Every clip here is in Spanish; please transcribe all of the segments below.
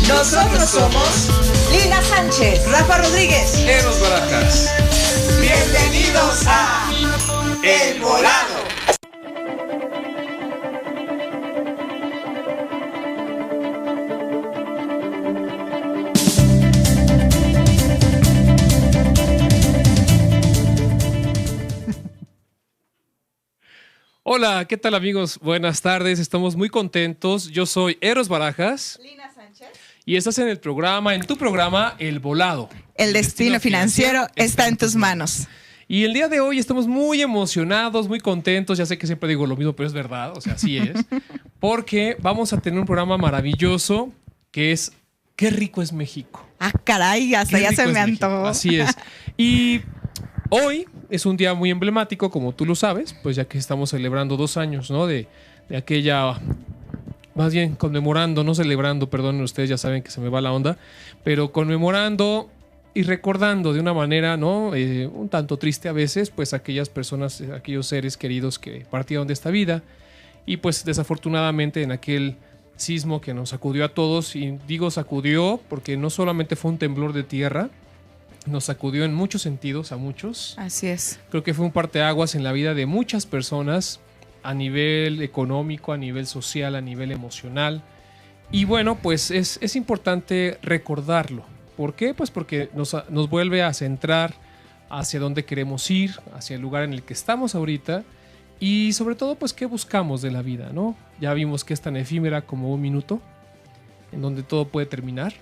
Nosotros somos Lina Sánchez, Rafa Rodríguez, Eros Barajas. bienvenidos a El Volado. Hola, ¿qué tal amigos? Buenas tardes, estamos muy contentos. Yo soy Eros Barajas. Lina Sánchez. Y estás en el programa, en tu programa, El Volado. El destino financiero está en tus manos. Y el día de hoy estamos muy emocionados, muy contentos. Ya sé que siempre digo lo mismo, pero es verdad, o sea, así es. Porque vamos a tener un programa maravilloso que es Qué rico es México. Ah, caray, hasta Qué ya rico se es me México. antojó. Así es. Y hoy es un día muy emblemático, como tú lo sabes, pues ya que estamos celebrando 2 años, ¿no? De aquella, más bien conmemorando, no celebrando, perdonen ustedes, ya saben que se me va la onda, pero conmemorando y recordando de una manera, ¿no? Un tanto triste a veces, pues aquellas personas, aquellos seres queridos que partieron de esta vida y pues desafortunadamente en aquel sismo que nos sacudió a todos, y digo sacudió porque no solamente fue un temblor de tierra, nos sacudió en muchos sentidos a muchos. Así es. Creo que fue un parteaguas en la vida de muchas personas a nivel económico, a nivel social, a nivel emocional. Y bueno, pues es importante recordarlo. ¿Por qué? Pues porque nos vuelve a centrar hacia dónde queremos ir, hacia el lugar en el que estamos ahorita y sobre todo pues qué buscamos de la vida, ¿no? Ya vimos que es tan efímera como un minuto en donde todo puede terminar.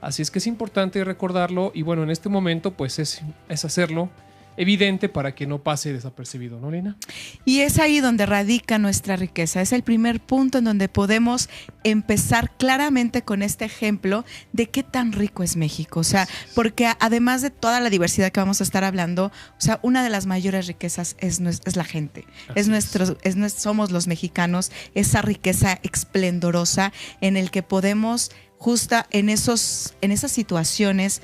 Así es que es importante recordarlo y bueno, en este momento pues es hacerlo evidente para que no pase desapercibido, ¿no, Lina? Y es ahí donde radica nuestra riqueza. Es el primer punto en donde podemos empezar claramente con este ejemplo de qué tan rico es México. O sea, porque además de toda la diversidad que vamos a estar hablando, o sea, una de las mayores riquezas es la gente. Somos los mexicanos, esa riqueza esplendorosa en el que podemos, justo en esas situaciones,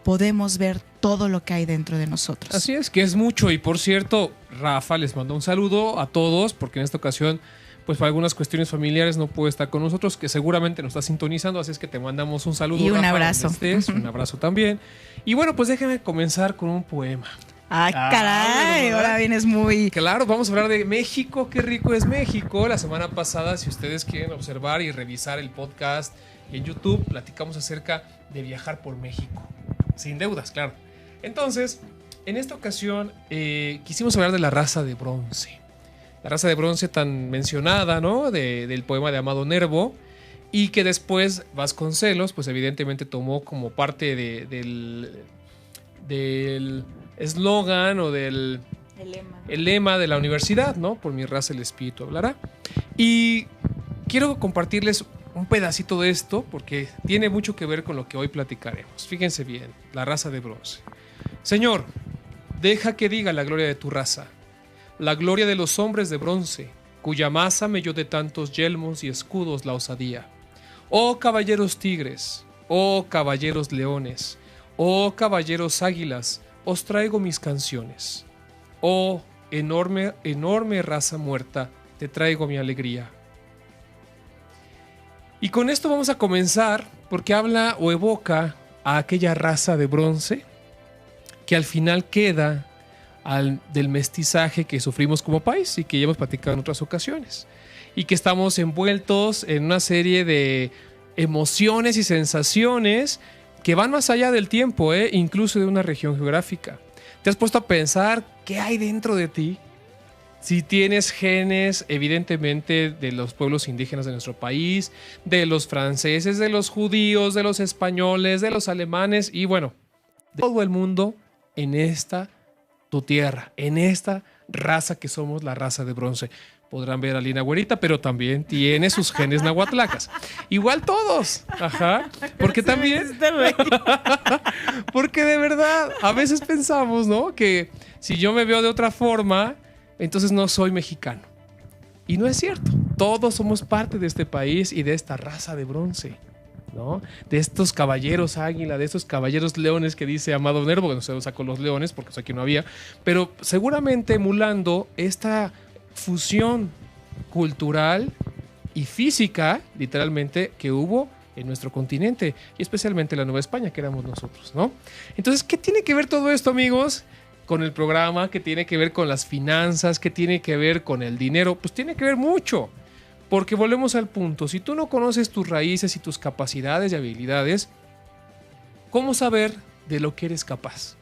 podemos ver todo lo que hay dentro de nosotros. Así es, que es mucho. Y por cierto, Rafa les mandó un saludo a todos, porque en esta ocasión, pues por algunas cuestiones familiares no puede estar con nosotros, que seguramente nos está sintonizando, así es que te mandamos un saludo. Y un Rafa, abrazo. donde estés, un abrazo también. Y bueno, pues déjenme comenzar con un poema. ¡Ah, caray! ¿verdad? Ahora vienes muy... Claro, vamos a hablar de México, qué rico es México. La semana pasada, si ustedes quieren observar y revisar el podcast en YouTube, platicamos acerca de viajar por México. Sin deudas, claro. Entonces, en esta ocasión quisimos hablar de la raza de bronce. La raza de bronce tan mencionada, ¿no? Del poema de Amado Nervo. Y que después Vasconcelos, pues evidentemente tomó como parte del eslogan o del el lema de la universidad, ¿no? Por mi raza el espíritu hablará. Y quiero compartirles un pedacito de esto porque tiene mucho que ver con lo que hoy platicaremos. Fíjense bien, la raza de bronce. Señor, deja que diga la gloria de tu raza, la gloria de los hombres de bronce, cuya masa melló de tantos yelmos y escudos la osadía. Oh caballeros tigres, oh caballeros leones, oh caballeros águilas, os traigo mis canciones. Oh enorme, enorme raza muerta, te traigo mi alegría. Y con esto vamos a comenzar porque habla o evoca a aquella raza de bronce que al final queda del mestizaje que sufrimos como país y que ya hemos platicado en otras ocasiones. Y que estamos envueltos en una serie de emociones y sensaciones que van más allá del tiempo, incluso de una región geográfica. ¿Te has puesto a pensar qué hay dentro de ti? Si tienes genes, evidentemente, de los pueblos indígenas de nuestro país, de los franceses, de los judíos, de los españoles, de los alemanes y bueno, de todo el mundo en esta tu tierra, en esta raza que somos la raza de bronce. Podrán ver a Lina güerita, pero también tiene sus genes nahuatlacas. Igual todos. Ajá. Porque también... Porque de verdad, a veces pensamos, ¿no? Que si yo me veo de otra forma, entonces no soy mexicano. Y no es cierto. Todos somos parte de este país y de esta raza de bronce, ¿no? De estos caballeros águila, de estos caballeros leones que dice Amado Nervo, que no se sacó los leones porque aquí no había, pero seguramente emulando esta fusión cultural y física, literalmente, que hubo en nuestro continente y especialmente la Nueva España, que éramos nosotros, ¿no? Entonces, ¿qué tiene que ver todo esto, amigos, con el programa? ¿Qué tiene que ver con las finanzas? ¿Qué tiene que ver con el dinero? Pues tiene que ver mucho, porque volvemos al punto. Si tú no conoces tus raíces y tus capacidades y habilidades, ¿cómo saber de lo que eres capaz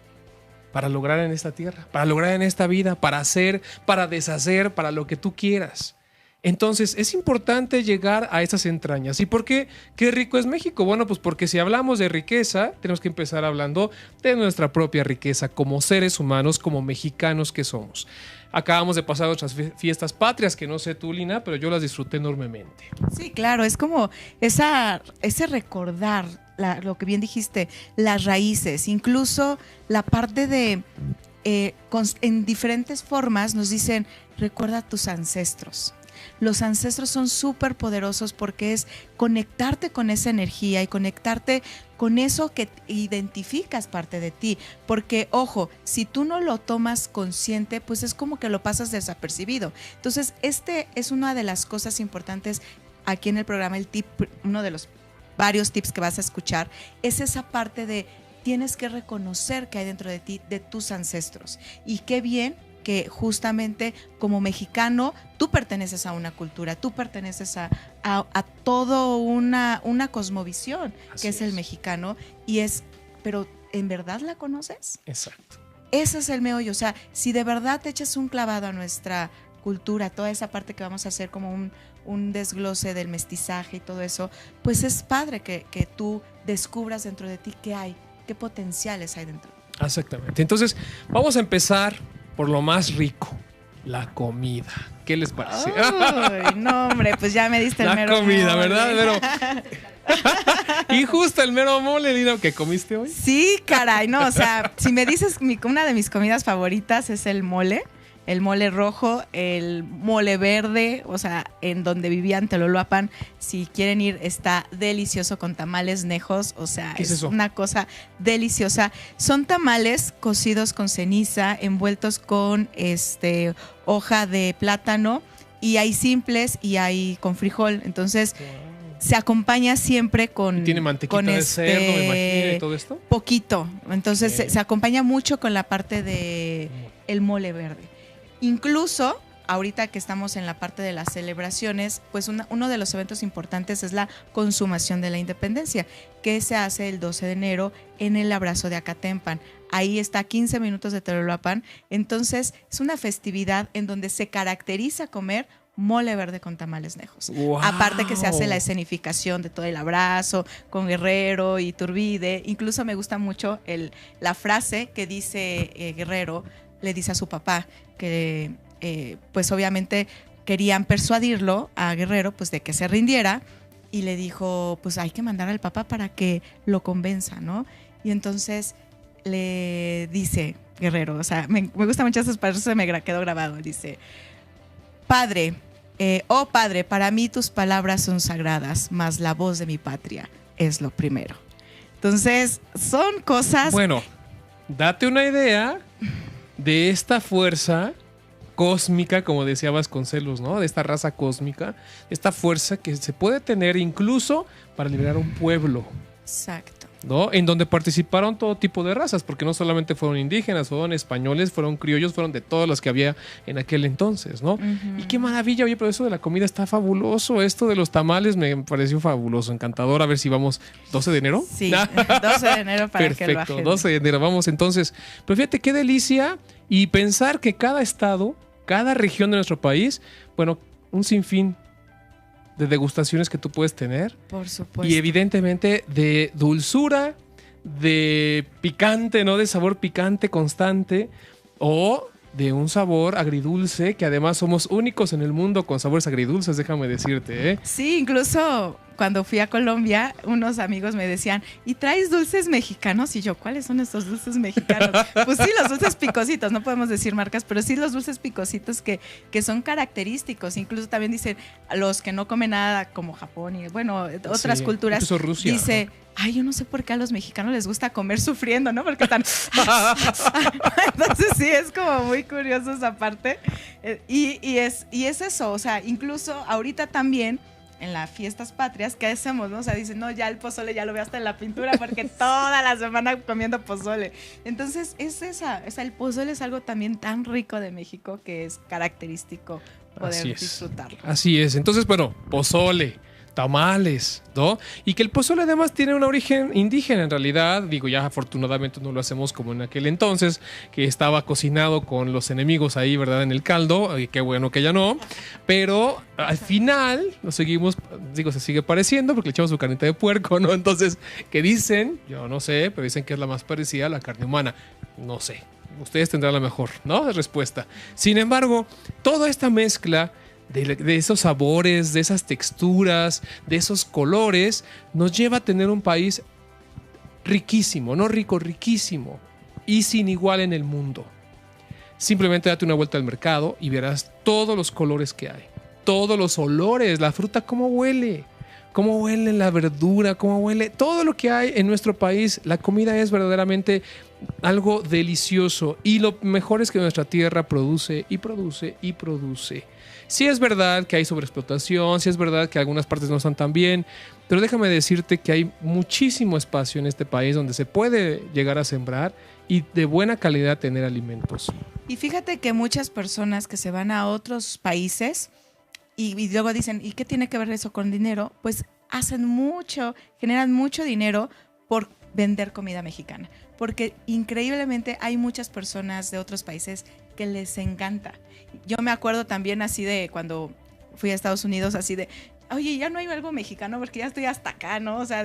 para lograr en esta tierra, para lograr en esta vida, para hacer, para deshacer, para lo que tú quieras? Entonces es importante llegar a esas entrañas. ¿Y por qué? ¿Qué rico es México? Bueno, pues porque si hablamos de riqueza, tenemos que empezar hablando de nuestra propia riqueza como seres humanos, como mexicanos que somos. Acabamos de pasar otras fiestas patrias, que no sé tú, Lina, pero yo las disfruté enormemente. Sí, claro, es como ese recordar, lo que bien dijiste, las raíces, incluso la parte de, en diferentes formas nos dicen, recuerda a tus ancestros. Los ancestros son súper poderosos porque es conectarte con esa energía y conectarte con eso que identificas parte de ti. Porque, ojo, si tú no lo tomas consciente, pues es como que lo pasas desapercibido. Entonces, este es una de las cosas importantes aquí en el programa, el tip, uno de los varios tips que vas a escuchar, es esa parte de tienes que reconocer que hay dentro de ti, de tus ancestros. Y qué bien que justamente como mexicano tú perteneces a una cultura, tú perteneces a toda una cosmovisión. Así que es el mexicano, pero ¿en verdad la conoces? Exacto. Ese es el meollo. O sea, si de verdad te echas un clavado a nuestra cultura, toda esa parte que vamos a hacer como un desglose del mestizaje y todo eso, pues es padre que tú descubras dentro de ti qué hay, qué potenciales hay dentro. Exactamente. Entonces, vamos a empezar por lo más rico, la comida. ¿Qué les parece? Ay, no, hombre, pues ya me diste el mero mole. La comida, ¿verdad? Y justo el mero mole, Lina, ¿que comiste hoy? Sí, caray, no, o sea, si me dices una de mis comidas favoritas es el mole rojo, el mole verde, o sea, en donde vivía en Telolapan, si quieren ir, está delicioso con tamales nejos, o sea, ¿qué es eso? Una cosa deliciosa. Son tamales cocidos con ceniza, envueltos con hoja de plátano, y hay simples y hay con frijol, entonces se acompaña siempre con... ¿Tiene mantequita de cerdo, me imagino, y todo esto? Poquito, entonces se acompaña mucho con la parte de el mole verde. Incluso, ahorita que estamos en la parte de las celebraciones, pues uno de los eventos importantes es la consumación de la independencia, que se hace el 12 de enero en el Abrazo de Acatempan. Ahí está, 15 minutos de Telolapan. Entonces, es una festividad en donde se caracteriza comer mole verde con tamales nejos. ¡Wow! Aparte que se hace la escenificación de todo el abrazo con Guerrero y Turbide. Incluso me gusta mucho la frase que dice Guerrero, le dice a su papá que pues obviamente querían persuadirlo a Guerrero pues de que se rindiera, y le dijo pues hay que mandar al papá para que lo convenza, ¿no? Y entonces le dice Guerrero, o sea, me gusta mucho esas palabras, se me quedó grabado, dice: Padre, oh Padre, para mí tus palabras son sagradas, mas la voz de mi patria es lo primero. Entonces son cosas... Bueno, date una idea de esta fuerza cósmica, como decía Vasconcelos, ¿no? De esta raza cósmica, esta fuerza que se puede tener incluso para liberar un pueblo. Exacto. ¿No? En donde participaron todo tipo de razas, porque no solamente fueron indígenas, fueron españoles, fueron criollos, fueron de todas las que había en aquel entonces, ¿no? Uh-huh. Y qué maravilla, oye, pero eso de la comida está fabuloso, esto de los tamales me pareció fabuloso, encantador. A ver si vamos 12 de enero. Sí, 12 de enero para perfecto, que lo agenden. 12 de enero, vamos entonces. Pero fíjate qué delicia, y pensar que cada estado, cada región de nuestro país, bueno, un sinfín de degustaciones que tú puedes tener. Por supuesto. Y evidentemente de dulzura, de picante, ¿no? De sabor picante constante, o de un sabor agridulce, que además somos únicos en el mundo con sabores agridulces, déjame decirte, ¿eh? Sí, incluso cuando fui a Colombia, unos amigos me decían, ¿y traes dulces mexicanos? Y yo, ¿cuáles son estos dulces mexicanos? Pues sí, los dulces picositos, no podemos decir marcas, pero sí los dulces picositos que son característicos. Incluso también dicen, los que no comen nada, como Japón y, bueno, otras culturas, incluso Rusia, dice... ¿no? Ay, yo no sé por qué a los mexicanos les gusta comer sufriendo, ¿no? Porque están... Entonces sí, es como muy curioso esa parte. Y es eso, o sea, incluso ahorita también en las fiestas patrias, ¿qué hacemos, no? O sea, dicen, no, ya el pozole ya lo veo hasta en la pintura porque toda la semana comiendo pozole. Entonces, el pozole es algo también tan rico de México que es característico poder disfrutarlo. Así es. Entonces, bueno, pozole, tamales, ¿no? Y que el pozole además tiene un origen indígena en realidad. Digo, ya afortunadamente no lo hacemos como en aquel entonces, que estaba cocinado con los enemigos ahí, ¿verdad? En el caldo. Y qué bueno que ya no. Pero al final lo seguimos, digo, se sigue pareciendo porque le echamos su carnita de puerco, ¿no? Entonces, ¿qué dicen? Yo no sé, pero dicen que es la más parecida a la carne humana. No sé. Ustedes tendrán la mejor, ¿no? Respuesta. Sin embargo, toda esta mezcla de esos sabores, de esas texturas, de esos colores, nos lleva a tener un país riquísimo, no rico, riquísimo y sin igual en el mundo. Simplemente date una vuelta al mercado y verás todos los colores que hay, todos los olores, la fruta, cómo huele la verdura, cómo huele, todo lo que hay en nuestro país. La comida es verdaderamente algo delicioso y lo mejor es que nuestra tierra produce y produce y produce. Sí es verdad que hay sobreexplotación, sí es verdad que algunas partes no están tan bien, pero déjame decirte que hay muchísimo espacio en este país donde se puede llegar a sembrar y de buena calidad tener alimentos. Y fíjate que muchas personas que se van a otros países y luego dicen, ¿y qué tiene que ver eso con dinero? Pues generan mucho dinero por vender comida mexicana, porque increíblemente hay muchas personas de otros países que les encanta. Yo me acuerdo también así de cuando fui a Estados Unidos, así de, oye, ya no hay algo mexicano porque ya estoy hasta acá, ¿no? O sea,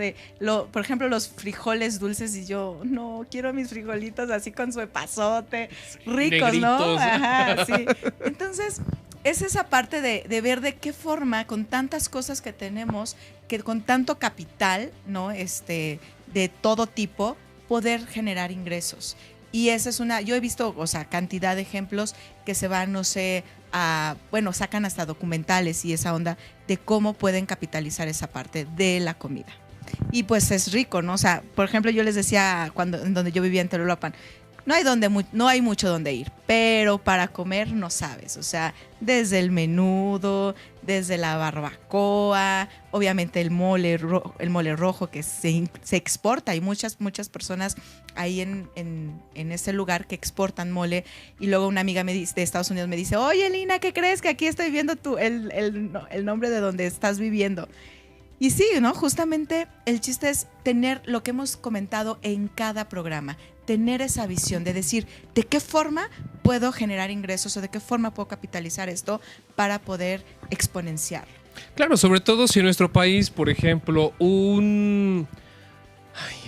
por ejemplo, los frijoles dulces y yo, no, quiero mis frijolitos así con su epazote, ricos, negritos, ¿no? Ajá, sí. Entonces, es esa parte de ver de qué forma, con tantas cosas que tenemos, que con tanto capital, ¿no? De todo tipo, poder generar ingresos. Y esa es yo he visto, o sea, cantidad de ejemplos que se van, no sé, sacan hasta documentales y esa onda de cómo pueden capitalizar esa parte de la comida. Y pues es rico, ¿no? O sea, por ejemplo, yo les decía en donde yo vivía en Telolapan, no hay mucho donde ir, pero para comer no sabes, o sea, desde el menudo, desde la barbacoa, obviamente el mole rojo que se exporta. Hay muchas personas ahí en ese lugar que exportan mole. Y luego una amiga de Estados Unidos me dice, oye Lina, ¿qué crees? Que aquí estoy viendo el nombre de donde estás viviendo. Y sí, ¿no? Justamente el chiste es tener lo que hemos comentado en cada programa, tener esa visión de decir de qué forma puedo generar ingresos o de qué forma puedo capitalizar esto para poder exponenciarlo. Claro, sobre todo si en nuestro país, por ejemplo,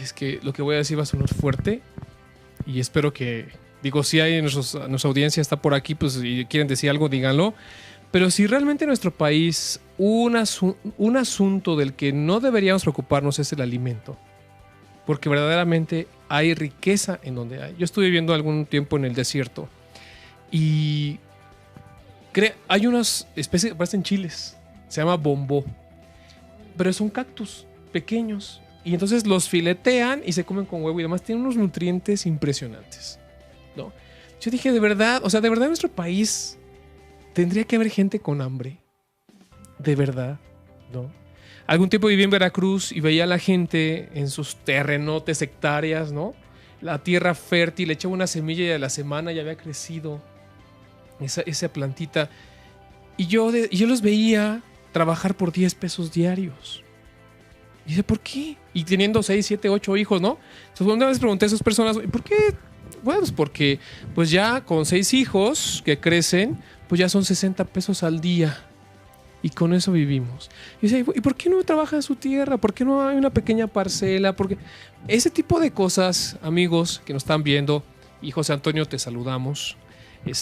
es que lo que voy a decir va a sonar fuerte y espero que, si hay nuestra audiencia está por aquí, pues y quieren decir algo, díganlo. Pero si realmente en nuestro país un asunto del que no deberíamos preocuparnos es el alimento, porque verdaderamente hay riqueza en donde hay. Yo estuve viviendo algún tiempo en el desierto y hay unas especies que parecen chiles, se llama bombó, pero son cactus pequeños y entonces los filetean y se comen con huevo y además tienen unos nutrientes impresionantes, ¿no? Yo dije, de verdad en nuestro país tendría que haber gente con hambre, de verdad, ¿no? Algún tiempo viví en Veracruz y veía a la gente en sus terrenotes, hectáreas, ¿no? La tierra fértil, echaba una semilla y a la semana ya había crecido esa plantita. Y yo los veía trabajar por 10 pesos diarios. Y dice, ¿por qué? Y teniendo 6, 7, 8 hijos, ¿no? Entonces una vez pregunté a esas personas, ¿por qué? Bueno, pues porque pues ya con 6 hijos que crecen, pues ya son 60 pesos al día. Y con eso vivimos. Y dice, ¿y por qué no trabaja en su tierra? ¿Por qué no hay una pequeña parcela? Porque ese tipo de cosas, amigos que nos están viendo, y José Antonio, te saludamos.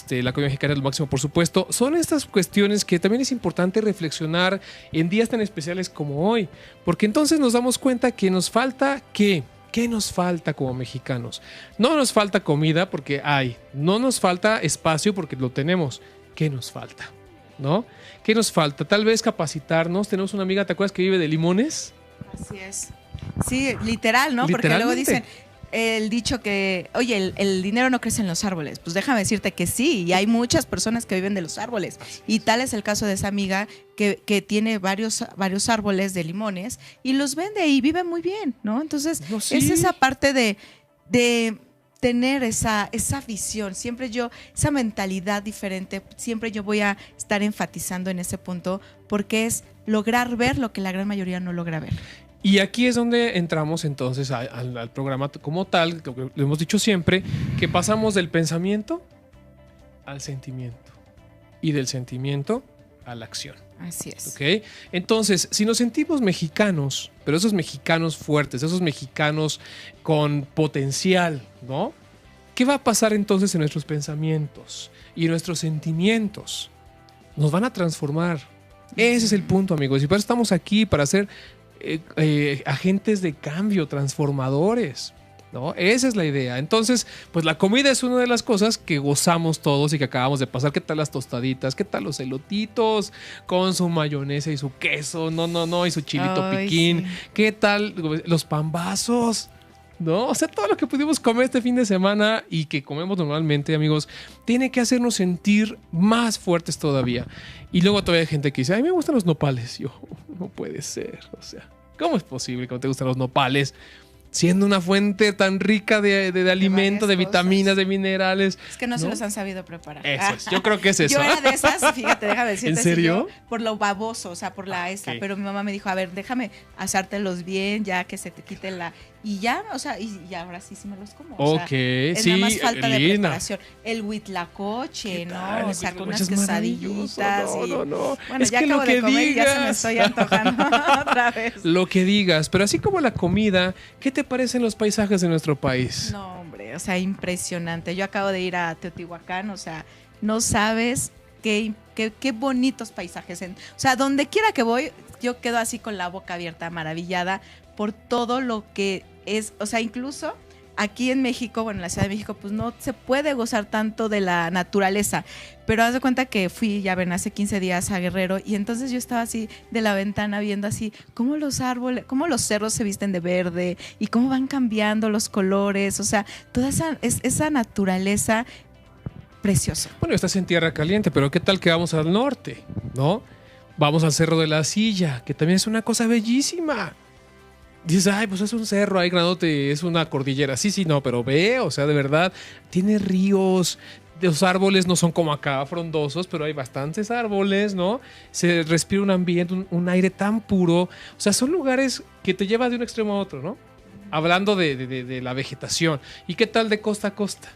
La comida mexicana es lo máximo, por supuesto. Son estas cuestiones que también es importante reflexionar en días tan especiales como hoy. Porque entonces nos damos cuenta que nos falta ¿qué? ¿Qué nos falta como mexicanos? No nos falta comida porque hay. No nos falta espacio porque lo tenemos. ¿Qué nos falta? ¿No? ¿Qué nos falta? Tal vez capacitarnos. Tenemos una amiga, ¿te acuerdas que vive de limones? Así es. Sí, literal, ¿no? Porque luego dicen, el dicho que, oye, el dinero no crece en los árboles. Pues déjame decirte que sí, y hay muchas personas que viven de los árboles. Y tal es el caso de esa amiga que tiene varios árboles de limones y los vende y vive muy bien, ¿no? Entonces, No, sí. es esa parte de tener esa visión, siempre esa mentalidad diferente, siempre yo voy a estar enfatizando en ese punto, porque es lograr ver lo que la gran mayoría no logra ver. Y aquí es donde entramos entonces al programa como tal, lo que lo hemos dicho siempre, que pasamos del pensamiento al sentimiento y del sentimiento a la acción. Así es. ¿Ok? Entonces, si nos sentimos mexicanos, pero esos mexicanos fuertes, esos mexicanos con potencial, ¿no? ¿Qué va a pasar entonces en nuestros pensamientos y nuestros sentimientos? Nos van a transformar. Ese es el punto, amigos. Y por eso estamos aquí, para ser agentes de cambio, transformadores, ¿no? Esa es la idea. Entonces, pues la comida es una de las cosas que gozamos todos y que acabamos de pasar. ¿Qué tal las tostaditas? ¿Qué tal los elotitos con su mayonesa y su queso? No, y su chilito piquín. Sí. ¿Qué tal los pambazos? ¿No? O sea, todo lo que pudimos comer este fin de semana y que comemos normalmente, amigos, tiene que hacernos sentir más fuertes todavía. Y luego todavía hay gente que dice, ay, me gustan los nopales. Yo, no puede ser. O sea, ¿cómo es posible que no te gustan los nopales? Siendo una fuente tan rica de alimento, de vitaminas, de minerales. Es que no se los han sabido preparar. Eso es, yo creo que es eso. Yo era de esas, fíjate, déjame decirte. ¿En serio? Por lo baboso, o sea, por la esta. Ok. Pero mi mamá me dijo, a ver, déjame asártelos bien, ya que se te quite la... Y ya, o sea, y ahora sí me los como. O sea, Ok, es sí, nada más falta de Lina. preparación. El huitlacoche, ¿Qué ¿no? tal? O sea, El con huitlacoche unas es maravilloso. quesadillitas. No. Bueno, Es ya que lo acabo de que comer y ya se me digas. estoy antojando otra vez. Lo que digas, pero así como la comida, ¿qué te parecen los paisajes de nuestro país? No, hombre, o sea, impresionante. Yo acabo de ir a Teotihuacán, o sea, no sabes qué bonitos paisajes. O sea, donde quiera que voy, yo quedo así con la boca abierta, maravillada por todo lo que es. O sea, incluso aquí en México, bueno, en la Ciudad de México, pues no se puede gozar tanto de la naturaleza. Pero haz de cuenta que fui, ya ven, hace 15 días a Guerrero y entonces yo estaba así de la ventana viendo así cómo los árboles, cómo los cerros se visten de verde y cómo van cambiando los colores. O sea, toda esa naturaleza preciosa. Bueno, estás en tierra caliente, pero ¿qué tal que vamos al norte? ¿No? Vamos al Cerro de la Silla, que también es una cosa bellísima. Dices, ay, pues es un cerro ahí grandote, es una cordillera. Sí, no, pero ve, o sea, de verdad, tiene ríos. Los árboles no son como acá frondosos, pero hay bastantes árboles, ¿no? Se respira un ambiente, un aire tan puro. O sea, son lugares que te llevan de un extremo a otro, ¿no? Hablando de la vegetación. ¿Y qué tal de costa a costa?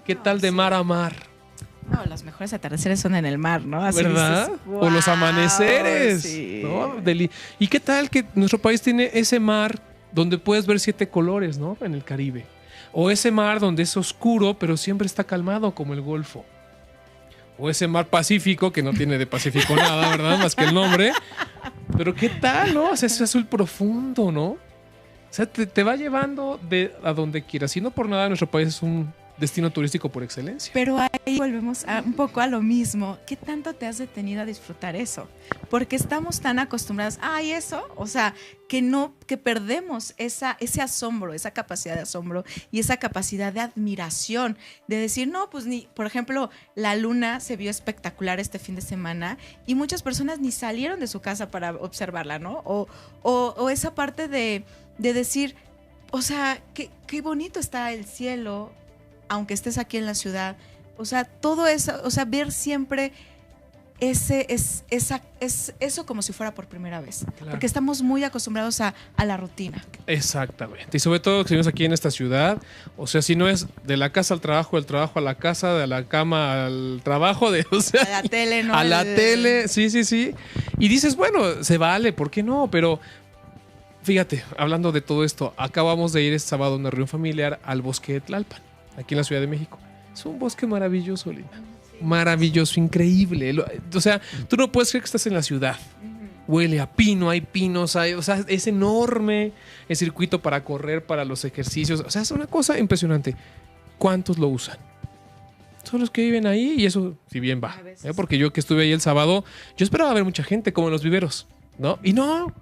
¿Qué tal de sí. mar a mar? No, los mejores atardeceres son en el mar, ¿no? Así ¿Verdad? dices, O los "Wow", amaneceres. sí. ¿No? ¿Y qué tal que nuestro país tiene ese mar donde puedes ver 7 colores, ¿no? En el Caribe. O ese mar donde es oscuro, pero siempre está calmado, como el Golfo. O ese mar Pacífico, que no tiene de Pacífico nada, ¿verdad? Más que el nombre. Pero ¿qué tal, no? O sea, es azul profundo, ¿no? O sea, te va llevando a donde quieras. Y no por nada nuestro país es un destino turístico por excelencia. Pero ahí volvemos un poco a lo mismo. ¿Qué tanto te has detenido a disfrutar eso? Porque estamos tan acostumbrados a eso, o sea, que perdemos ese asombro, esa capacidad de asombro y esa capacidad de admiración, de decir, no, pues por ejemplo, la luna se vio espectacular este fin de semana y muchas personas ni salieron de su casa para observarla, ¿no? O esa parte de decir, o sea, qué bonito está el cielo, aunque estés aquí en la ciudad. O sea, todo eso, o sea, ver siempre eso como si fuera por primera vez. Claro. Porque estamos muy acostumbrados a la rutina. Exactamente. Y sobre todo que vivimos aquí en esta ciudad. O sea, si no es de la casa al trabajo, del trabajo a la casa, de la cama al trabajo, o sea, A la tele, ¿no? a la tele, sí. Y dices, bueno, se vale, ¿por qué no? Pero fíjate, hablando de todo esto, acabamos de ir este sábado a una reunión familiar al bosque de Tlalpan, aquí en la Ciudad de México. Es un bosque maravilloso, Lina. Maravilloso, increíble. O sea, tú no puedes creer que estás en la ciudad. Huele a pino, hay pinos, o sea, es enorme el circuito para correr, para los ejercicios. O sea, es una cosa impresionante. ¿Cuántos lo usan? Son los que viven ahí y eso, si bien va. A veces. Porque yo que estuve ahí el sábado, yo esperaba ver mucha gente, como en los viveros, ¿no? Y no.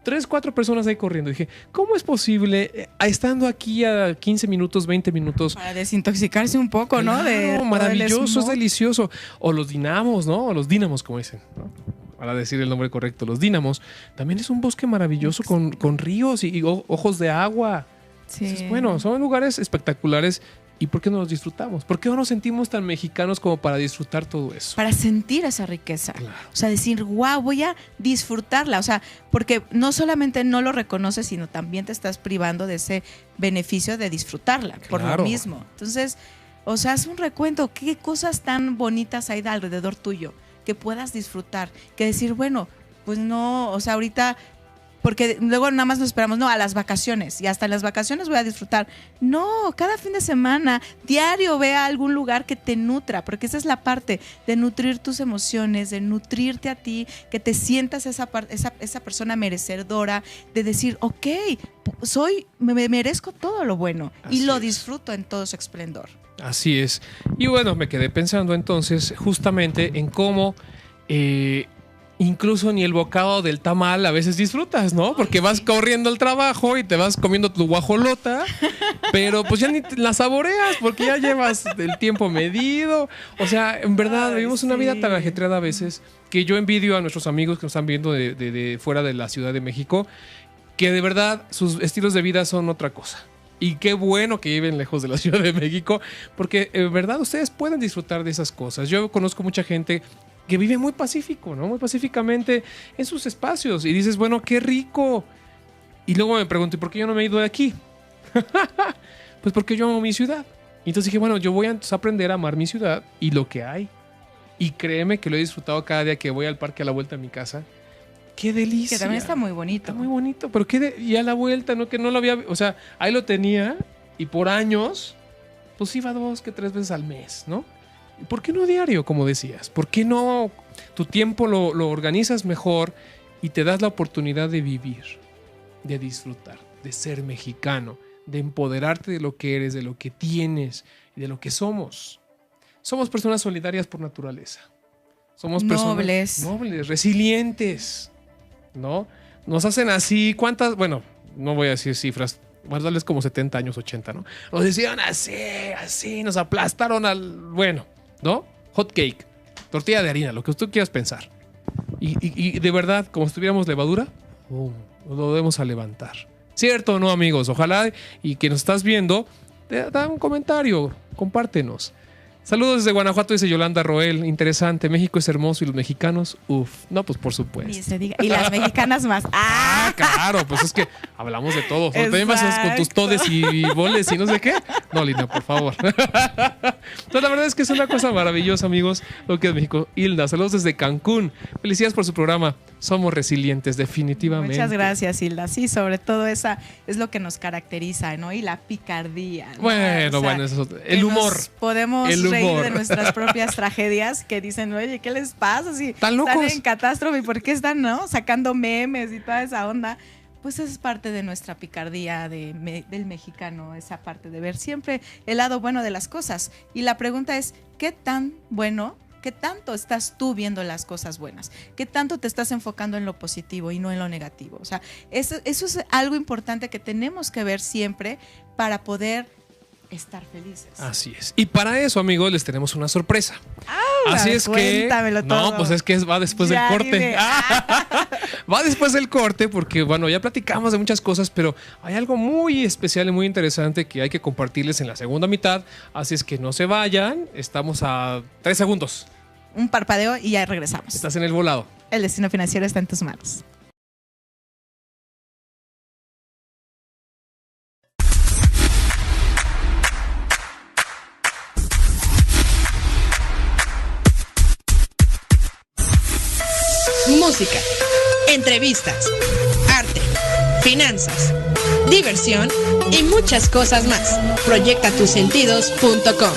3, 4 personas ahí corriendo. Dije, ¿cómo es posible, estando aquí a 15 minutos, 20 minutos? Para desintoxicarse un poco, ¿no? Claro, maravilloso, es delicioso. O los dinamos, ¿no? O los dínamos, como dicen, ¿no? Para decir el nombre correcto, los dínamos. También es un bosque maravilloso con ríos y ojos de agua. Sí. Entonces, bueno, son lugares espectaculares. ¿Y por qué no los disfrutamos? ¿Por qué no nos sentimos tan mexicanos como para disfrutar todo eso? Para sentir esa riqueza. Claro. O sea, decir, wow, voy a disfrutarla. O sea, porque no solamente no lo reconoces, sino también te estás privando de ese beneficio de disfrutarla por Claro. lo mismo. Entonces, o sea, haz un recuento. ¿Qué cosas tan bonitas hay alrededor tuyo que puedas disfrutar? Que decir, bueno, pues no, o sea, ahorita... Porque luego nada más nos esperamos, no, a las vacaciones. Y hasta en las vacaciones voy a disfrutar. No, cada fin de semana, diario, ve a algún lugar que te nutra. Porque esa es la parte de nutrir tus emociones, de nutrirte a ti, que te sientas esa persona merecedora, de decir, ok, me merezco todo lo bueno. Así y lo es. disfruto en todo su esplendor. Así es. Y bueno, me quedé pensando entonces justamente en cómo incluso ni el bocado del tamal a veces disfrutas, ¿no? Porque vas corriendo al trabajo y te vas comiendo tu guajolota, pero pues ya ni la saboreas porque ya llevas el tiempo medido. O sea, en verdad, vivimos una vida tan ajetreada a veces que yo envidio a nuestros amigos que nos están viendo de fuera de la Ciudad de México, que de verdad sus estilos de vida son otra cosa. Y qué bueno que viven lejos de la Ciudad de México, porque en verdad ustedes pueden disfrutar de esas cosas. Yo conozco mucha gente que vive muy pacífico, ¿no? Muy pacíficamente en sus espacios. Y dices, bueno, qué rico. Y luego me pregunto, ¿y por qué yo no me he ido de aquí? Pues porque yo amo mi ciudad. Y entonces dije, bueno, yo voy a aprender a amar mi ciudad y lo que hay. Y créeme que lo he disfrutado cada día que voy al parque a la vuelta de mi casa. ¡Qué delicia! Que también está muy bonito. Está muy bonito, pero y a la vuelta, ¿no? Que no lo había... O sea, ahí lo tenía y por años, pues iba 2 que 3 veces al mes, ¿no? ¿Por qué no diario, como decías? ¿Por qué no tu tiempo lo organizas mejor y te das la oportunidad de vivir, de disfrutar, de ser mexicano, de empoderarte de lo que eres, de lo que tienes y de lo que somos? Somos personas solidarias por naturaleza. Somos personas nobles, resilientes, ¿no? Nos hacen así, ¿cuántas? Bueno, no voy a decir cifras, guardarles como 70 años, 80, ¿no? Nos hicieron así, nos aplastaron bueno, ¿no? Hot cake, tortilla de harina, lo que tú quieras pensar. Y de verdad, como si tuviéramos levadura, lo debemos a levantar. ¿Cierto o no, amigos? Ojalá y que nos estás viendo, da un comentario, compártenos. Saludos desde Guanajuato, dice Yolanda Roel. Interesante, México es hermoso y los mexicanos, no, pues por supuesto. Ni se diga. Y las mexicanas más. Claro, pues es que hablamos de todo. También vas con tus todes y boles y no sé qué. No, Lina, por favor. Entonces, la verdad es que es una cosa maravillosa, amigos, lo que es México. Hilda, saludos desde Cancún. Felicidades por su programa. Somos resilientes, definitivamente. Muchas gracias, Hilda. Sí, sobre todo esa es lo que nos caracteriza, ¿no? Y la picardía, ¿no? Bueno, O sea, eso es el humor. Podemos reír de nuestras propias tragedias que dicen, oye, ¿qué les pasa? Si ¿Tan locos? están en catástrofe, ¿por qué están, no? Sacando memes y toda esa onda. Pues es parte de nuestra picardía del mexicano, esa parte de ver siempre el lado bueno de las cosas. Y la pregunta es, ¿qué tan bueno? ¿Qué tanto estás tú viendo las cosas buenas? ¿Qué tanto te estás enfocando en lo positivo y no en lo negativo? O sea, eso es algo importante que tenemos que ver siempre para poder estar felices. Así es. Y para eso, amigos, les tenemos una sorpresa. Así es que... Cuéntamelo todo. No, pues es que va después del corte. Va después del corte porque, bueno, ya platicamos de muchas cosas, pero hay algo muy especial y muy interesante que hay que compartirles en la segunda mitad. Así es que no se vayan. Estamos a 3 segundos. Un parpadeo y ya regresamos. Estás en el volado. El destino financiero está en tus manos. Música, entrevistas, arte, finanzas, diversión y muchas cosas más. Proyectatusentidos.com.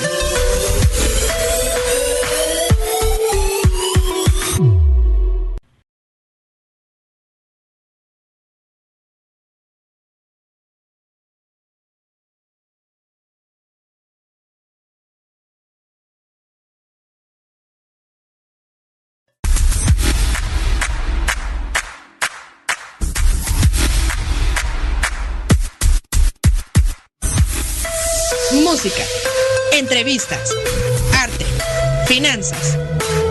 Música, entrevistas, arte, finanzas,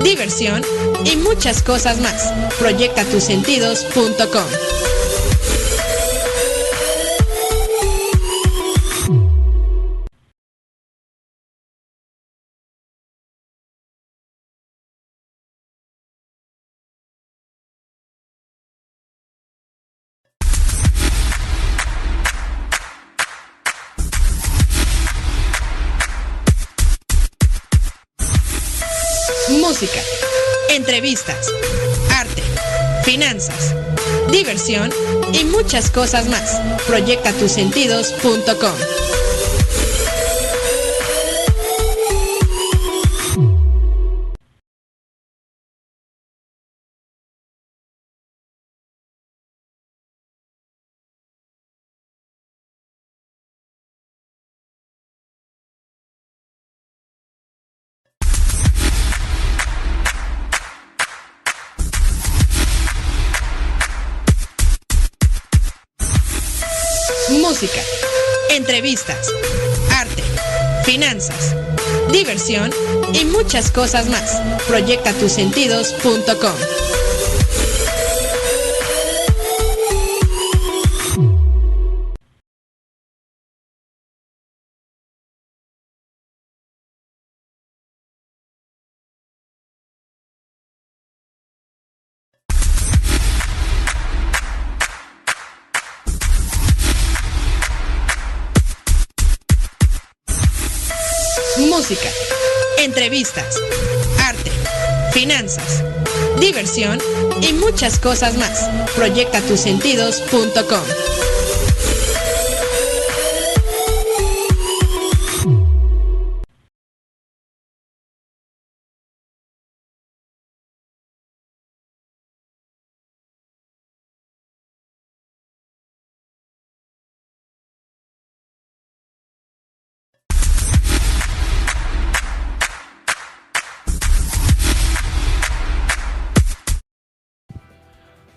diversión y muchas cosas más. Proyectatosentidos.com. Música, entrevistas, arte, finanzas, diversión y muchas cosas más. Proyectatosentidos.com. Música, entrevistas, arte, finanzas, diversión y muchas cosas más. Proyectatosentidos.com. Música, entrevistas, arte, finanzas, diversión y muchas cosas más. Proyectatosentidos.com.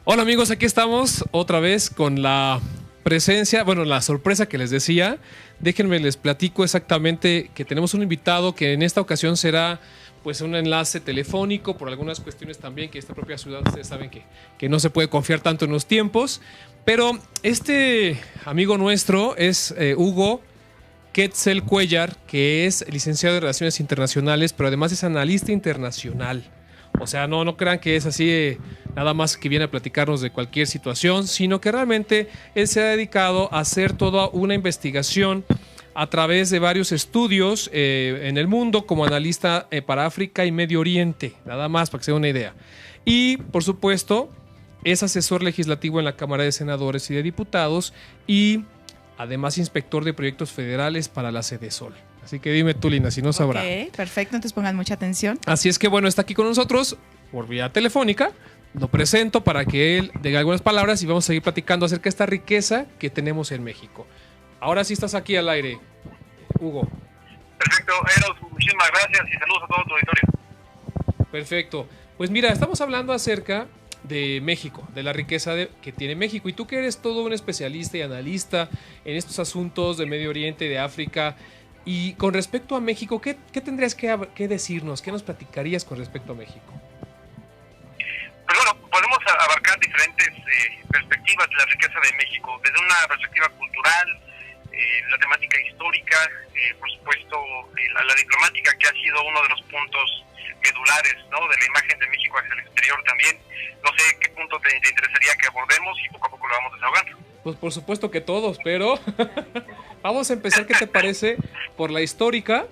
Hola amigos, aquí estamos otra vez con la presencia, bueno, la sorpresa que les decía. Déjenme les platico exactamente que tenemos un invitado que en esta ocasión será pues un enlace telefónico por algunas cuestiones también que esta propia ciudad, ustedes saben que no se puede confiar tanto en los tiempos, pero este amigo nuestro es Hugo Quetzal Cuellar, que es licenciado en Relaciones Internacionales, pero además es analista internacional. O sea, no crean que es así nada más que viene a platicarnos de cualquier situación, sino que realmente él se ha dedicado a hacer toda una investigación a través de varios estudios en el mundo como analista para África y Medio Oriente, nada más para que se den una idea. Y, por supuesto, es asesor legislativo en la Cámara de Senadores y de Diputados y además inspector de proyectos federales para la Sedesol. Así que dime tú, Lina, si no sabrá. Ok, perfecto, entonces pongan mucha atención. Así es que bueno, está aquí con nosotros por vía telefónica. Lo presento para que él diga algunas palabras y vamos a seguir platicando acerca de esta riqueza que tenemos en México. Ahora sí estás aquí al aire, Hugo. Perfecto, Eros, muchísimas gracias y saludos a todo tu auditorio. Perfecto. Pues mira, estamos hablando acerca de México, de la riqueza que tiene México. Y tú que eres todo un especialista y analista en estos asuntos de Medio Oriente, de África. Y con respecto a México, ¿qué tendrías que decirnos? ¿Qué nos platicarías con respecto a México? Pues bueno, podemos abarcar diferentes perspectivas de la riqueza de México, desde una perspectiva cultural, la temática histórica, por supuesto la diplomática, que ha sido uno de los puntos medulares, ¿no?, de la imagen de México hacia el exterior también. No sé qué punto te interesaría que abordemos y poco a poco lo vamos desahogando. Pues por supuesto que todos, pero vamos a empezar, ¿qué te parece? Por la histórica.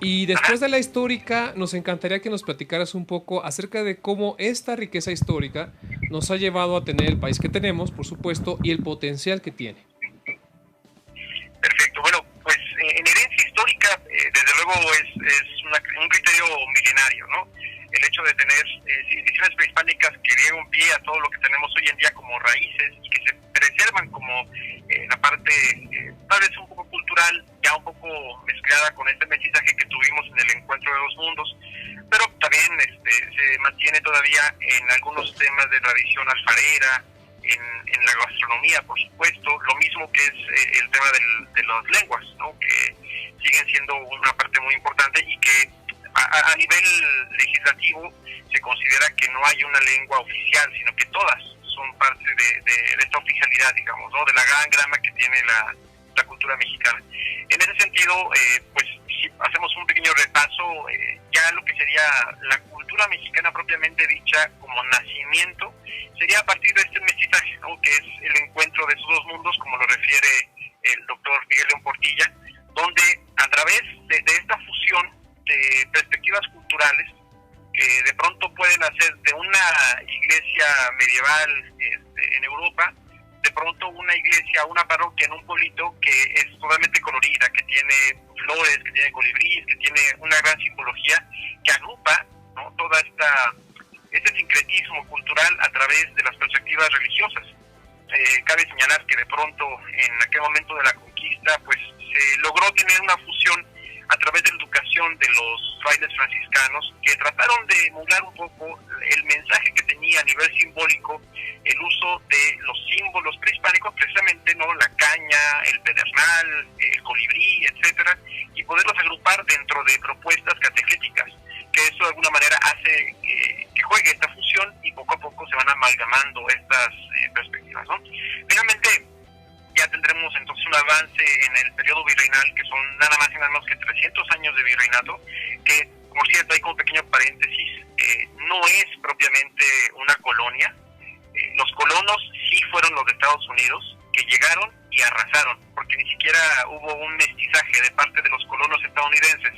Y después de la histórica, nos encantaría que nos platicaras un poco acerca de cómo esta riqueza histórica nos ha llevado a tener el país que tenemos, por supuesto, y el potencial que tiene. Perfecto. Bueno, pues en herencia histórica, desde luego es un criterio milenario, ¿no? El hecho de tener civilizaciones prehispánicas que dieron un pie a todo lo que tenemos hoy en día como raíces y que se preservan como la parte tal vez un poco cultural, ya un poco mezclada con este mestizaje que tuvimos en el encuentro de los mundos, pero también se mantiene todavía en algunos temas de tradición alfarera, en la gastronomía, por supuesto, lo mismo que es el tema de las lenguas, ¿no? Que siguen siendo una parte muy importante y que a nivel legislativo se considera que no hay una lengua oficial, sino que todas son parte de esta oficialidad, digamos, ¿no? De la gran grama que tiene la cultura mexicana. En ese sentido, pues si hacemos un pequeño repaso, ya lo que sería la cultura mexicana propiamente dicha como nacimiento, sería a partir de este mestizaje, ¿no? Que es el encuentro de esos dos mundos, como lo refiere el doctor Miguel León Portilla, donde a través de esta fusión de perspectivas culturales, que de pronto pueden hacer de una iglesia medieval en Europa, de pronto una iglesia, una parroquia en un pueblito que es totalmente colorida, que tiene flores, que tiene colibríes, que tiene una gran simbología, que agrupa, ¿no? Toda este sincretismo cultural a través de las perspectivas religiosas. Cabe señalar que de pronto en aquel momento de la conquista pues se logró tener una fusión a través de la educación de los frailes franciscanos, que trataron de emular un poco el mensaje que tenía a nivel simbólico el uso de los símbolos prehispánicos, precisamente, ¿no? La caña, el pedernal, el colibrí, etcétera, y poderlos agrupar dentro de propuestas catequéticas, que eso de alguna manera hace que juegue esta fusión y poco a poco se van amalgamando estas perspectivas, ¿no? Finalmente, ya tendremos entonces un avance en el periodo virreinal, que son nada más y nada menos que 300 años de virreinato, que, por cierto, hay como pequeño paréntesis, no es propiamente una colonia. Los colonos sí fueron los de Estados Unidos, que llegaron y arrasaron, porque ni siquiera hubo un mestizaje de parte de los colonos estadounidenses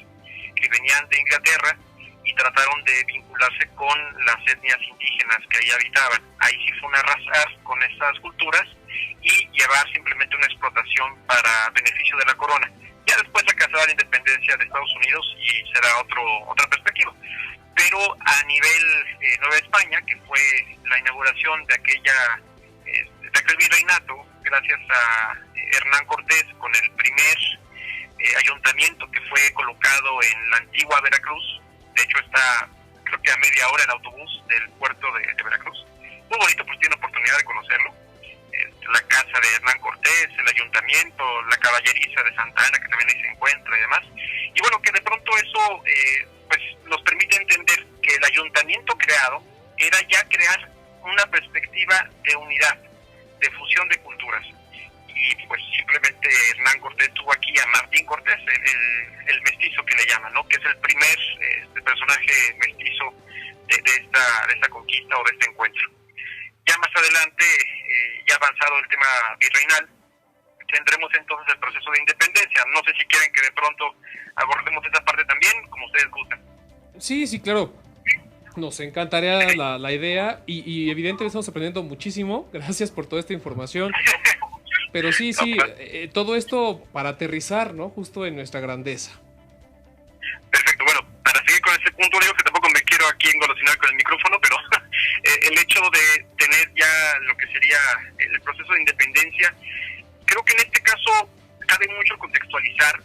que venían de Inglaterra y trataron de vincularse con las etnias indígenas que ahí habitaban. Ahí sí fue un arrasar con esas culturas y llevar simplemente una explotación para beneficio de la corona. Ya después alcanzará la independencia de Estados Unidos y será otra perspectiva. Pero a nivel Nueva España, que fue la inauguración de aquel virreinato, gracias a Hernán Cortés, con el primer ayuntamiento que fue colocado en la antigua Veracruz. De hecho está, creo que a media hora en autobús del puerto de Veracruz. Muy bonito, pues tiene oportunidad de conocerlo. La casa de Hernán Cortés, el ayuntamiento, la caballeriza de Santa Ana, que también ahí se encuentra y demás. Y bueno, que de pronto eso pues nos permite entender que el ayuntamiento creado era ya crear una perspectiva de unidad, de fusión de culturas. Y pues simplemente Hernán Cortés tuvo aquí a Martín Cortés, el mestizo que le llaman, ¿no? Que es el primer personaje mestizo de esta conquista o de este encuentro. Ya más adelante, ya avanzado el tema virreinal, tendremos entonces el proceso de independencia. No sé si quieren que de pronto abordemos esa parte también, como ustedes gustan. Sí, claro. Nos encantaría la idea y evidentemente estamos aprendiendo muchísimo. Gracias por toda esta información. Pero sí, todo esto para aterrizar, ¿no? Justo en nuestra grandeza. Perfecto, bueno, para seguir con este punto, digo que tampoco me quiero aquí engolosinar con el micrófono, pero el hecho de tener ya lo que sería el proceso de independencia, creo que en este caso cabe mucho contextualizar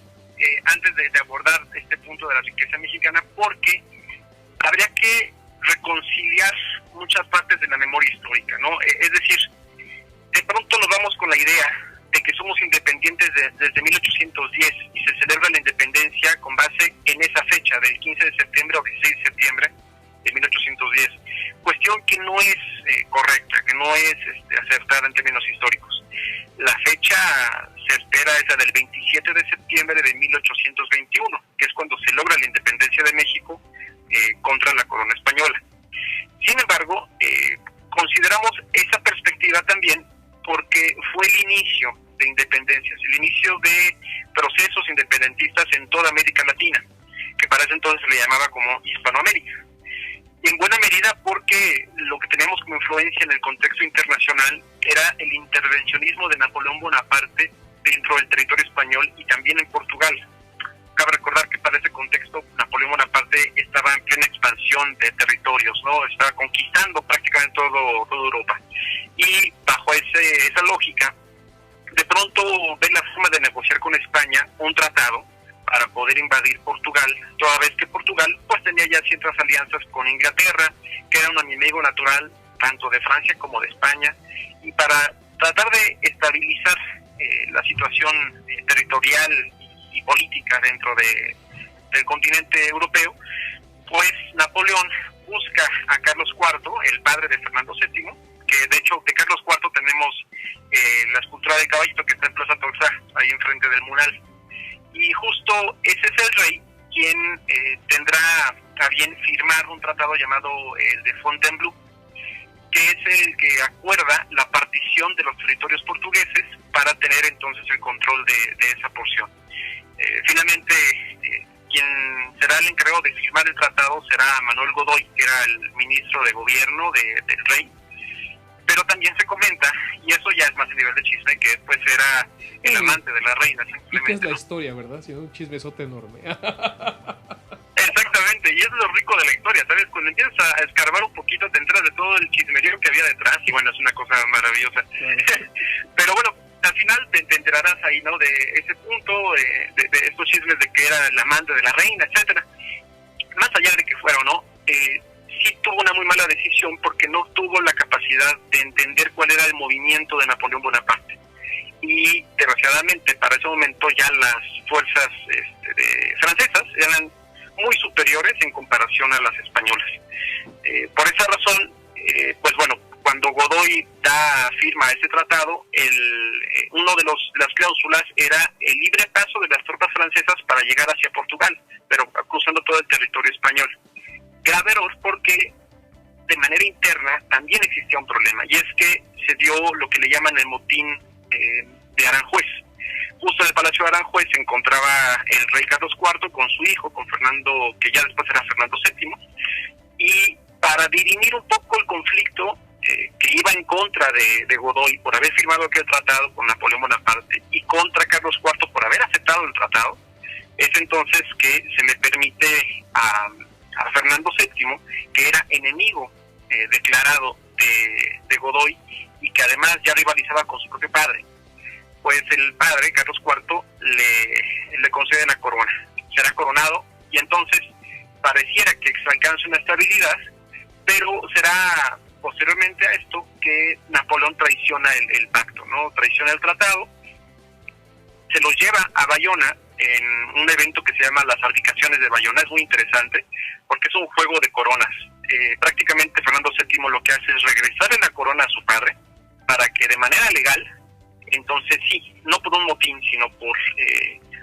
antes de abordar este punto de la riqueza mexicana, porque habría que reconciliar muchas partes de la memoria histórica, ¿no? Es decir, de pronto nos vamos con la idea de que somos independientes desde 1810 y se celebra la independencia con base en esa fecha del 15 de septiembre o 16 de septiembre de 1810. Cuestión que no es correcta, que no es acertada en términos históricos. La fecha certera es la del 27 de septiembre de 1821, que es cuando se logra la independencia de México contra la corona española. Sin embargo, consideramos esa perspectiva también porque fue el inicio de independencias, el inicio de procesos independentistas en toda América Latina, que para ese entonces se le llamaba como Hispanoamérica. En buena medida porque lo que teníamos como influencia en el contexto internacional era el intervencionismo de Napoleón Bonaparte dentro del territorio español y también en Portugal. Cabe recordar que para ese contexto Napoleón Bonaparte estaba en plena expansión de territorios, ¿no? Estaba conquistando prácticamente toda Europa. Y bajo esa lógica, de pronto ve la forma de negociar con España un tratado para poder invadir Portugal, toda vez que Portugal pues tenía ya ciertas alianzas con Inglaterra, que era un enemigo natural tanto de Francia como de España, y para tratar de estabilizar la situación territorial y y política dentro del continente europeo, pues Napoleón busca a Carlos IV, el padre de Fernando VII, que de hecho de Carlos IV tenemos la escultura del caballito que está en Plaza Tolsá, ahí enfrente del mural. Y justo ese es el rey quien tendrá a bien firmar un tratado llamado el de Fontainebleau, que es el que acuerda la partición de los territorios portugueses para tener entonces el control de esa porción. Finalmente, quien será el encargado de firmar el tratado será Manuel Godoy, que era el ministro de gobierno del rey, pero también se comenta, y eso ya es más a nivel de chisme, que después era el amante de la reina. Y que es la historia, ¿verdad? Si no, un chismesote enorme. Exactamente, y es lo rico de la historia, ¿sabes? Cuando empiezas a escarbar un poquito te enteras de todo el chismerío que había detrás, y bueno, es una cosa maravillosa. Claro. Pero bueno, al final te enterarás ahí, ¿no? De ese punto, de estos chismes de que era el amante de la reina, etcétera. Más allá de que fuera o no, sí tuvo una muy mala decisión porque no tuvo la capacidad de entender cuál era el movimiento de Napoleón Bonaparte. Y desgraciadamente para ese momento ya las fuerzas francesas eran muy superiores en comparación a las españolas. Por esa razón, pues bueno, cuando Godoy firma ese tratado, uno de las cláusulas era el libre paso de las tropas francesas para llegar hacia Portugal, pero cruzando todo el territorio español. Grave error porque de manera interna también existía un problema, y es que se dio lo que le llaman el motín de Aranjuez. Justo en el Palacio de Aranjuez se encontraba el rey Carlos IV con su hijo, con Fernando, que ya después era Fernando VII, y para dirimir un poco el conflicto que iba en contra de Godoy por haber firmado aquel tratado con Napoleón Bonaparte y contra Carlos IV por haber aceptado el tratado, es entonces que se le permite a Fernando VII, que era enemigo declarado de Godoy y que además ya rivalizaba con su propio padre, pues el padre, Carlos IV, le concede la corona. Será coronado y entonces pareciera que alcance una estabilidad, pero será posteriormente a esto que Napoleón traiciona el pacto, ¿no? Traiciona el tratado, se los lleva a Bayona en un evento que se llama las abdicaciones de Bayona. Es muy interesante porque es un juego de coronas. Prácticamente Fernando VII lo que hace es regresarle la corona a su padre para que de manera legal, entonces sí, no por un motín, sino por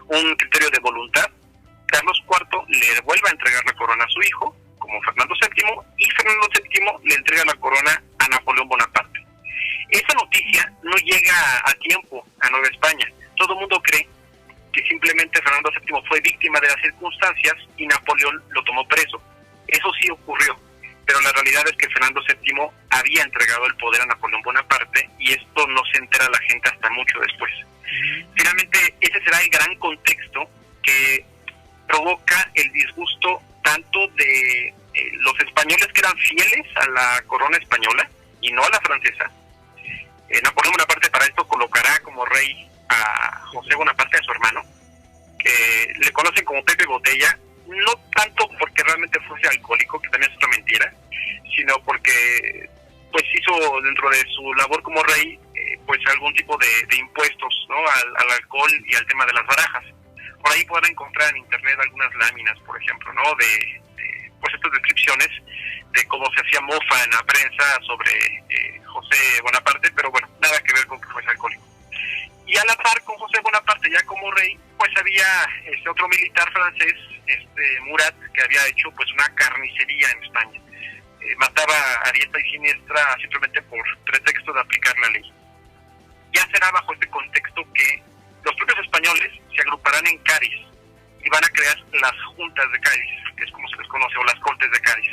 un criterio de voluntad, Carlos IV le vuelva a entregar la corona a su hijo, como Fernando VII, y Fernando VII le entrega la corona a Napoleón Bonaparte. Esa noticia no llega a tiempo a Nueva España. Todo el mundo cree que simplemente Fernando VII fue víctima de las circunstancias y Napoleón lo tomó preso. Eso sí ocurrió, pero la realidad es que Fernando VII había entregado el poder a Napoleón Bonaparte y esto no se entera la gente hasta mucho después. Finalmente, ese será el gran contexto que provoca el disgusto tanto de los españoles que eran fieles a la corona española y no a la francesa. Napoleón Bonaparte para esto colocará como rey a José Bonaparte, a su hermano, que le conocen como Pepe Botella, no tanto porque realmente fuese alcohólico, que también es otra mentira, sino porque pues hizo dentro de su labor como rey pues algún tipo de impuestos, ¿no? al alcohol y al tema de las barajas. Por ahí podrán encontrar en internet algunas láminas, por ejemplo, ¿no? de pues estas descripciones de cómo se hacía mofa en la prensa sobre José Bonaparte, pero bueno, nada que ver con que fuese alcohólico. Y a la par con José Bonaparte ya como rey, pues había otro militar francés, Murat, que había hecho pues una carnicería en España. Mataba a diestra y siniestra simplemente por pretexto de aplicar la ley. Ya será bajo este contexto que los propios españoles se agruparán en Cádiz y van a crear las juntas de Cádiz, que es como se les conoce, o las cortes de Cádiz,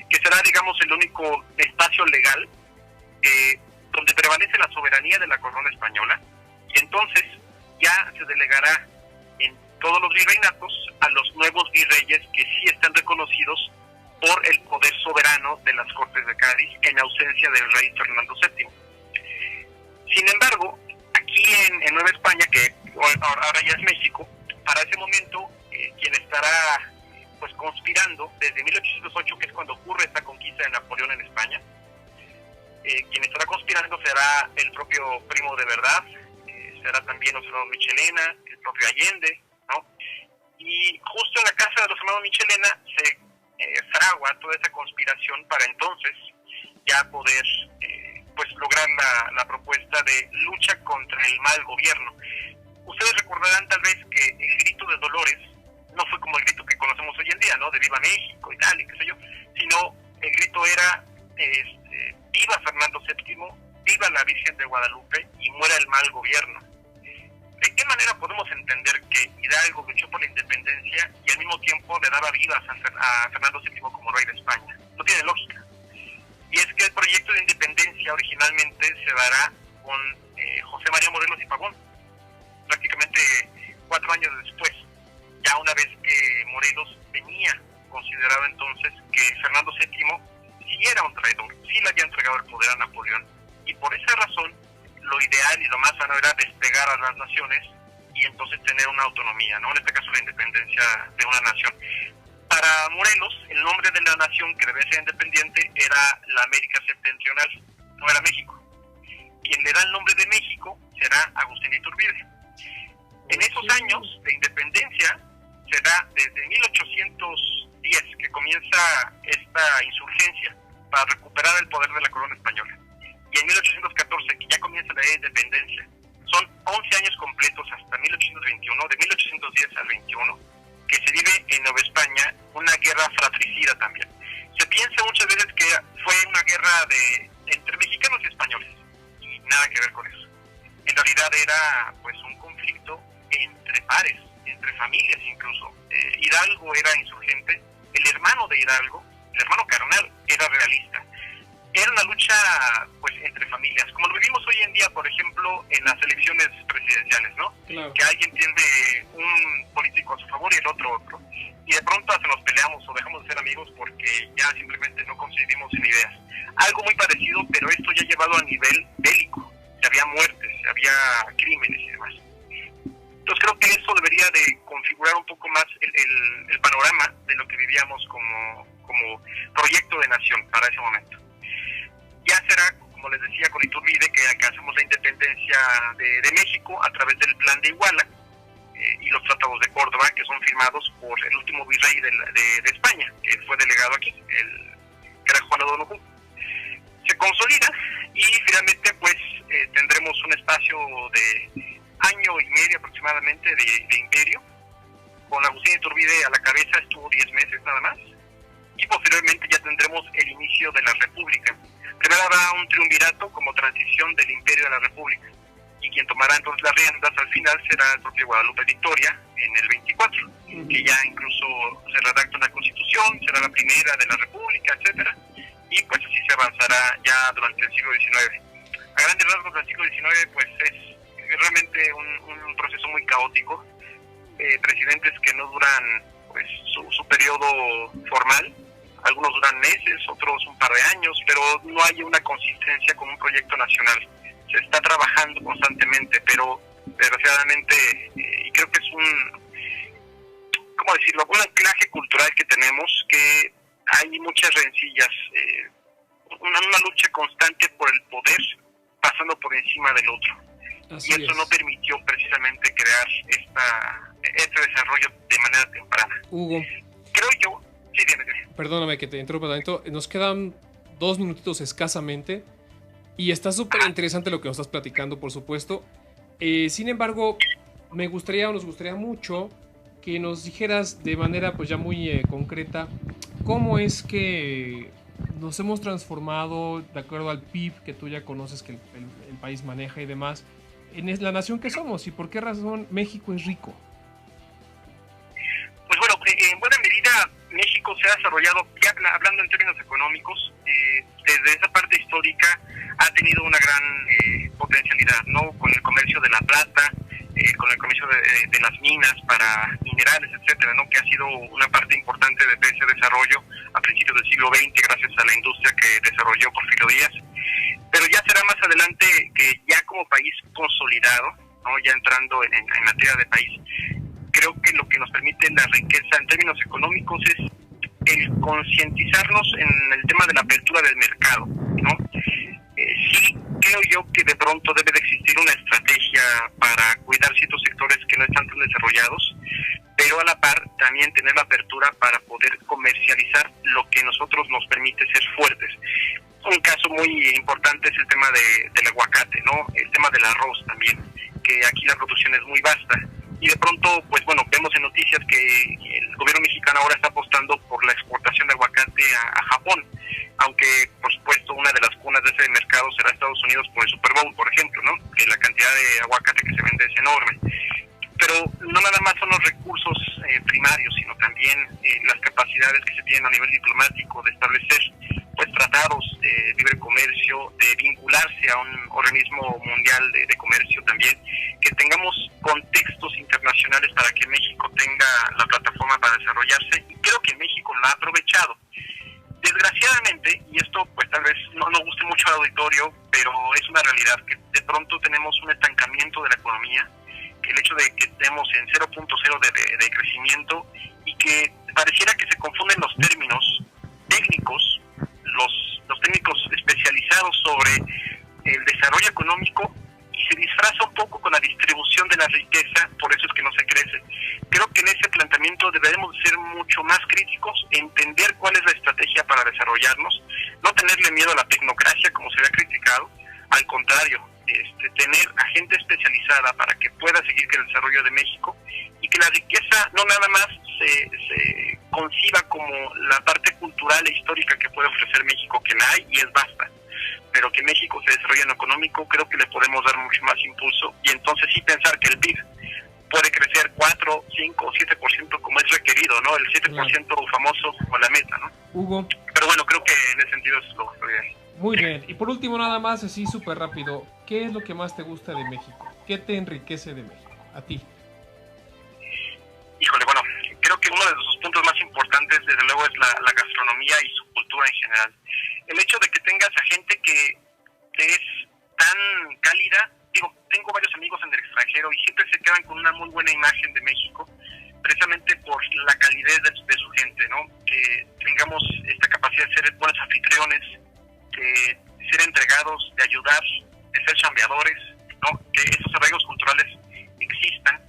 que será, digamos, el único espacio legal donde prevalece la soberanía de la corona española, y entonces ya se delegará en todos los virreinatos a los nuevos virreyes que sí están reconocidos por el poder soberano de las Cortes de Cádiz en ausencia del rey Fernando VII. Sin embargo, aquí en Nueva España, que ahora ya es México, para ese momento quien estará pues conspirando desde 1808, que es cuando ocurre esta conquista de Napoleón en España, quien estará conspirando será el propio Primo de Verdad, será también Osvaldo Michelena, el propio Allende, ¿no? Y justo en la casa de los hermanos Michelena se fragua toda esa conspiración para entonces ya poder pues lograr la propuesta de lucha contra el mal gobierno. Ustedes recordarán tal vez que el grito de Dolores no fue como el grito que conocemos hoy en día, ¿no? De Viva México y tal, y qué sé yo, sino el grito era Viva Fernando VII, viva la Virgen de Guadalupe y muera el mal gobierno. ¿De qué manera podemos entender que Hidalgo luchó por la independencia y al mismo tiempo le daba vivas a Fernando VII como rey de España? No tiene lógica. Y es que el proyecto de independencia originalmente se dará con José María Morelos y Pavón, prácticamente 4 años después, ya una vez que Morelos tenía considerado entonces que Fernando VII sí era un traidor, sí le había entregado el poder a Napoleón, y por esa razón lo ideal y lo más sano era despegar a las naciones y entonces tener una autonomía, ¿no? En este caso la independencia de una nación. Para Morelos, el nombre de la nación que debía ser independiente era la América Septentrional, no era México. Quien le da el nombre de México será Agustín Iturbide. En esos años de independencia se da desde 1810 que comienza esta insurgencia para recuperar el poder de la corona española. Y en 1814, que ya comienza la independencia, son 11 años completos hasta 1821, de 1810 al 21, que se vive en Nueva España una guerra fratricida también. Se piensa muchas veces que fue una guerra entre mexicanos y españoles, y nada que ver con eso. En realidad era pues un conflicto entre pares, entre familias incluso. Hidalgo era insurgente, el hermano de Hidalgo, el hermano carnal, era realista. Era una lucha pues entre familias, como lo vivimos hoy en día, por ejemplo, en las elecciones presidenciales, ¿no? Claro. Que alguien tiene un político a su favor y el otro, y de pronto hasta nos peleamos o dejamos de ser amigos porque ya simplemente no coincidimos en ideas. Algo muy parecido, pero esto ya llevado a nivel bélico. Se había muertes, se había crímenes y demás. Entonces creo que eso debería de configurar un poco más el panorama de lo que vivíamos como proyecto de nación para ese momento. Ya será, como les decía, con Iturbide que alcanzamos la independencia de México a través del Plan de Iguala y los tratados de Córdoba, que son firmados por el último virrey de España, que fue delegado aquí, que era Juan O'Donoghue. Se consolida y finalmente pues tendremos un espacio de año y medio aproximadamente de imperio. Con Agustín Iturbide a la cabeza estuvo 10 meses nada más, y posteriormente ya tendremos el inicio de la República. Primero habrá un triunvirato como transición del imperio a la República, y quien tomará entonces las riendas al final será el propio Guadalupe Victoria en el 24, que ya incluso se redacta una constitución, será la primera de la República, etcétera, y pues así se avanzará ya durante el siglo XIX. A grandes rasgos del siglo XIX pues es realmente un proceso muy caótico, presidentes que no duran pues su periodo formal. Algunos duran meses, otros un par de años, pero no hay una consistencia con un proyecto nacional. Se está trabajando constantemente, pero desgraciadamente, y creo que es ¿cómo decirlo?, un anclaje cultural que tenemos, que hay muchas rencillas, una lucha constante por el poder, pasando por encima del otro. Así y eso es. no permitió precisamente crear este desarrollo de manera temprana. Hugo, Creo yo, sí, dime. perdóname que te interrumpa tantito. Nos quedan 2 minutitos escasamente. Y está súper interesante lo que nos estás platicando, por supuesto. Sin embargo, nos gustaría mucho que nos dijeras de manera pues ya muy concreta cómo es que nos hemos transformado de acuerdo al PIB que tú ya conoces que el país maneja y demás, en la nación que somos y por qué razón México es rico. Pues bueno, en buena medida México se ha desarrollado, ya hablando en términos económicos, desde esa parte histórica ha tenido una gran potencialidad, ¿no? Con el comercio de la plata, con el comercio de las minas para minerales, etcétera, ¿no? Que ha sido una parte importante de ese desarrollo a principios del siglo XX gracias a la industria que desarrolló Porfirio Díaz. Pero ya será más adelante que ya como país consolidado, ¿no? Ya entrando en materia de país, creo que lo que nos permite la riqueza en términos económicos es el concientizarnos en el tema de la apertura del mercado, ¿no? Sí creo yo que de pronto debe de existir una estrategia para cuidar ciertos sectores que no están tan desarrollados, pero pero a la par también tener la apertura para poder comercializar lo que nosotros nos permite ser fuertes. Un caso muy importante es el tema del aguacate, ¿no? El tema del arroz también, que aquí la producción es muy vasta. Y de pronto, pues bueno, vemos en noticias que el gobierno mexicano ahora está apostando por la exportación de aguacate a Japón, aunque por supuesto una de las cunas de ese mercado será Estados Unidos por el Super Bowl, por ejemplo, ¿no? Que la cantidad de aguacate que se vende es enorme. Pero no nada más son los recursos primarios, sino también las capacidades que se tienen a nivel diplomático de establecer pues tratados de libre comercio, de vincularse a un organismo mundial de comercio también, que tengamos contextos internacionales para que México tenga la plataforma para desarrollarse, y creo que México lo ha aprovechado. Desgraciadamente, y esto pues tal vez no nos guste mucho al auditorio, pero es una realidad, que de pronto tenemos un estancamiento de la economía, que el hecho de que estemos en 0.0 de crecimiento, y que pareciera que se confunden los términos técnicos, los técnicos especializados sobre el desarrollo económico, y se disfraza un poco con la distribución de la riqueza, por eso es que no se crece. Creo que en ese planteamiento deberemos ser mucho más críticos, entender cuál es la estrategia para desarrollarnos, no tenerle miedo a la tecnocracia como se había criticado, al contrario, tener a gente especializada para que pueda seguir el desarrollo de México, y que la riqueza no nada más se conciba como la parte cultural e histórica que puede ofrecer México, que la hay y es vasta, pero que México se desarrolle en lo económico. Creo que le podemos dar mucho más impulso, y entonces sí pensar que el PIB puede crecer 4, 5 o 7% como es requerido, ¿no? El 7% claro, famoso como la meta, ¿no? Hugo. Pero bueno, creo que en ese sentido es lo ideal. Muy bien. Y por último, nada más, así súper rápido, ¿qué es lo que más te gusta de México? ¿Qué te enriquece de México? A ti. Híjole, bueno, creo que uno de sus puntos más importantes, desde luego, es la gastronomía y su cultura en general. El hecho de que tengas a gente que es tan cálida, digo, tengo varios amigos en el extranjero y siempre se quedan con una muy buena imagen de México, precisamente por la calidez de su gente, ¿no? Que tengamos esta capacidad de ser buenos anfitriones, de ser entregados, de ayudar, de ser chambeadores, ¿no? Que esos arraigos culturales existan.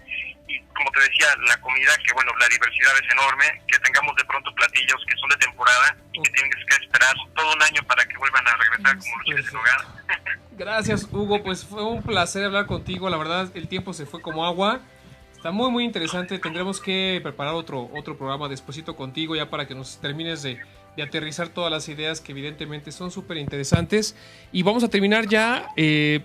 Y como te decía, la comida, que bueno, la diversidad es enorme, que tengamos de pronto platillos que son de temporada y que tienes que esperar todo un año para que vuelvan a regresar como los chiles en hogar. Gracias, Hugo, pues fue un placer hablar contigo, la verdad el tiempo se fue como agua. Está muy muy interesante, tendremos que preparar otro programa despuesito contigo ya para que nos termines de aterrizar todas las ideas que evidentemente son súper interesantes. Y vamos a terminar ya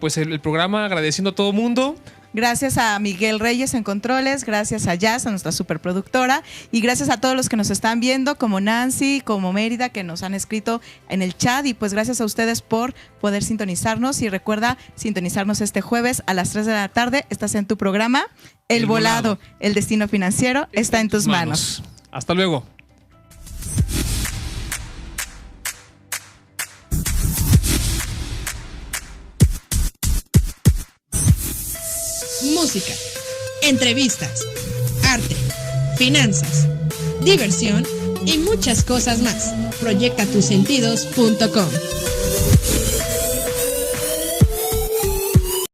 pues el programa agradeciendo a todo mundo. Gracias a Miguel Reyes en Controles, gracias a Jazz, a nuestra superproductora, y gracias a todos los que nos están viendo, como Nancy, como Mérida, que nos han escrito en el chat, y pues gracias a ustedes por poder sintonizarnos, y recuerda sintonizarnos este jueves a las 3 de la tarde, estás en tu programa, El Volado, el destino financiero está en tus manos. Hasta luego. Música, entrevistas, arte, finanzas, diversión y muchas cosas más. Proyectatusentidos.com